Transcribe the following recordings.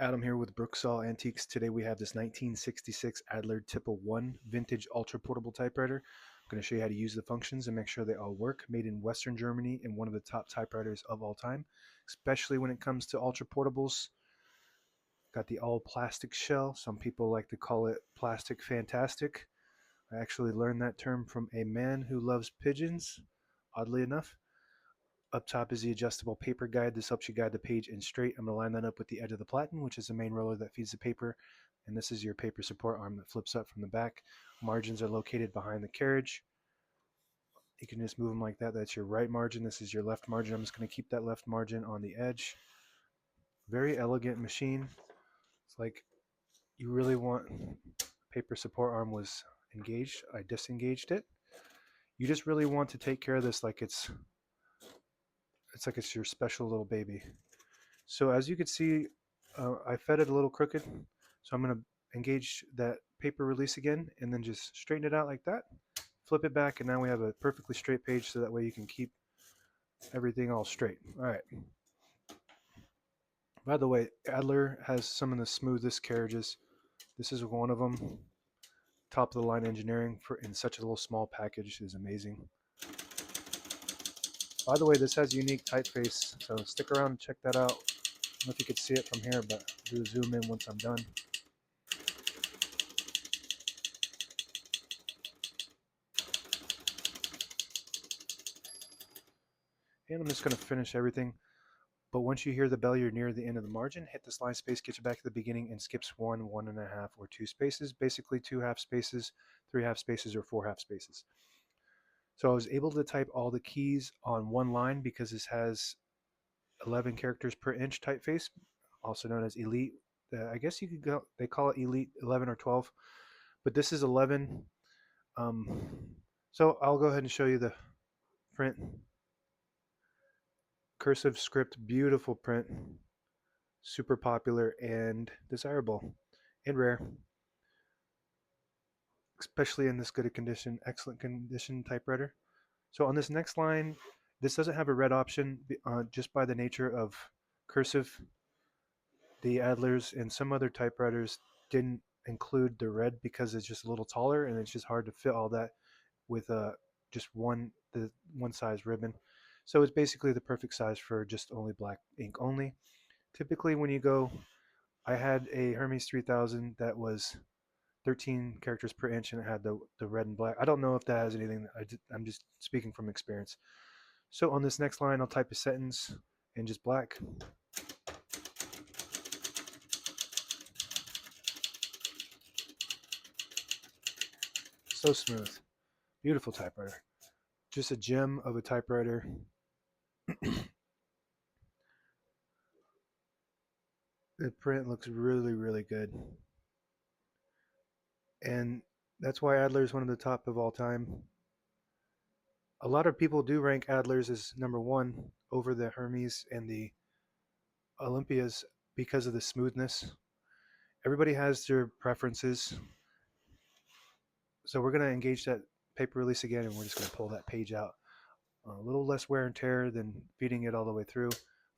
Adam here with Brooksaw Antiques. Today we have this 1966 Adler Tippa 1 vintage ultra portable typewriter. I'm going to show you how to use the functions and make sure they all work. Made in Western Germany and one of the top typewriters of all time, especially when it comes to ultra portables. Got the all plastic shell. Some people like to call it plastic fantastic. I actually learned that term from a man who loves pigeons, oddly enough. Up top is the adjustable paper guide. This helps you guide the page in straight. I'm going to line that up with the edge of the platen, which is the main roller that feeds the paper. And this is your paper support arm that flips up from the back. Margins are located behind the carriage. You can just move them like that. That's your right margin. This is your left margin. I'm just going to keep that left margin on the edge. Very elegant machine. It's like you really want paper support arm was engaged. I disengaged it. You just really want to take care of this like it's like it's your special little baby. So as you can see, I fed it a little crooked. So I'm going to engage that paper release again and then just straighten it out like that. Flip it back and now we have a perfectly straight page so that way you can keep everything all straight. All right. By the way, Adler has some of the smoothest carriages. This is one of them. Top of the line engineering for in such a little small package is amazing. By the way, this has unique typeface, so stick around and check that out. I don't know if you could see it from here, but I'll do a zoom in once I'm done. And I'm just going to finish everything. But once you hear the bell, you're near the end of the margin. Hit this line space, get you back to the beginning, and skips 1, 1.5, or 2 spaces. Basically 2 half spaces, 3 half spaces, or 4 half spaces. So I was able to type all the keys on one line because this has 11 characters per inch typeface, also known as Elite. I guess you could go, they call it Elite 11 or 12, but this is 11. So I'll go ahead and show you the print. Cursive script, beautiful print, super popular and desirable and rare, especially in this good a condition, excellent condition typewriter. So on this next line, this doesn't have a red option just by the nature of cursive. The Adlers and some other typewriters didn't include the red because it's just a little taller and it's just hard to fit all that with just the one size ribbon. So it's basically the perfect size for just only black ink only. Typically when you go, I had a Hermes 3000 that was 13 characters per inch and it had the red and black. I don't know if that has anything. I'm just speaking from experience. So on this next line, I'll type a sentence in just black. So smooth. Beautiful typewriter. Just a gem of a typewriter. The print looks really, really good. And that's why Adler is one of the top of all time. A lot of people do rank Adler's as number 1 over the Hermes and the Olympias because of the smoothness. Everybody has their preferences. So we're going to engage that paper release again and we're just going to pull that page out. A little less wear and tear than feeding it all the way through.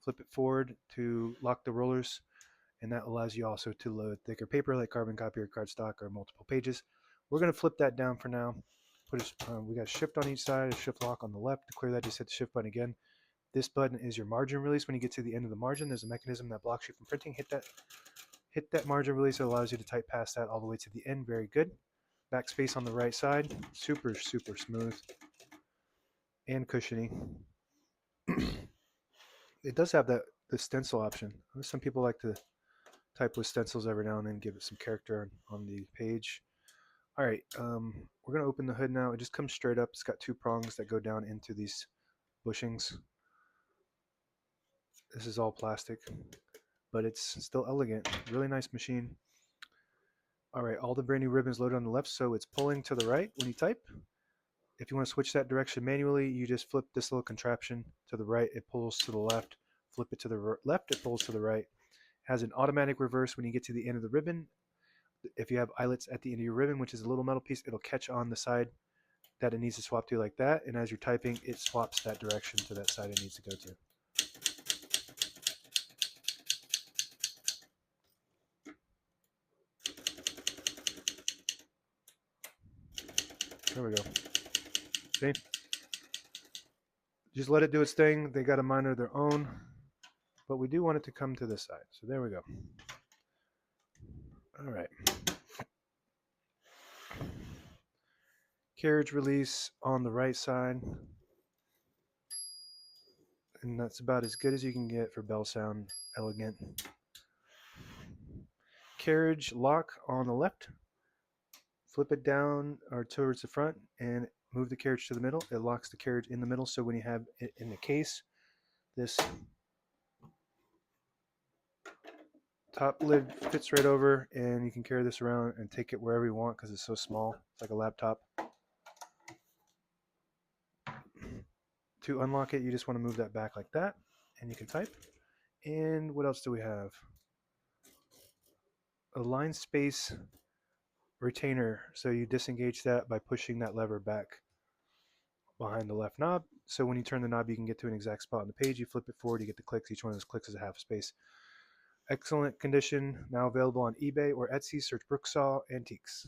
Flip it forward to lock the rollers, and that allows you also to load thicker paper like carbon copy or cardstock or multiple pages. We're going to flip that down for now. We got shift on each side, a shift lock on the left. To clear that, just hit the shift button again. This button is your margin release. When you get to the end of the margin, there's a mechanism that blocks you from printing. Hit that margin release. It allows you to type past that all the way to the end. Very good. Backspace on the right side. Super, super smooth and cushiony. It does have the stencil option. Some people like to type with stencils every now and then, give it some character on the page. All right, we're going to open the hood now. It just comes straight up. It's got 2 prongs that go down into these bushings. This is all plastic, but it's still elegant. Really nice machine. All right, all the brand new ribbons loaded on the left, so it's pulling to the right when you type. If you want to switch that direction manually, you just flip this little contraption to the right. It pulls to the left. Flip it to the left. It pulls to the right. It has an automatic reverse when you get to the end of the ribbon. If you have eyelets at the end of your ribbon, which is a little metal piece, it'll catch on the side that it needs to swap to like that. And as you're typing, it swaps that direction to that side it needs to go to. There we go. See? Just let it do its thing. They got a monitor of their own, but we do want it to come to this side. So there we go. All right. Carriage release on the right side. And that's about as good as you can get for bell sound. Elegant. Carriage lock on the left. Flip it down or towards the front and move the carriage to the middle. It locks the carriage in the middle, so when you have it in the case, this top lid fits right over, and you can carry this around and take it wherever you want because it's so small. It's like a laptop. To unlock it, you just want to move that back like that, and you can type. And what else do we have? A line space retainer, so you disengage that by pushing that lever back behind the left knob. So when you turn the knob, you can get to an exact spot on the page. You flip it forward, you get the clicks. Each one of those clicks is a half space. Excellent condition, now available on eBay or Etsy. Search Brooksaw Antiques.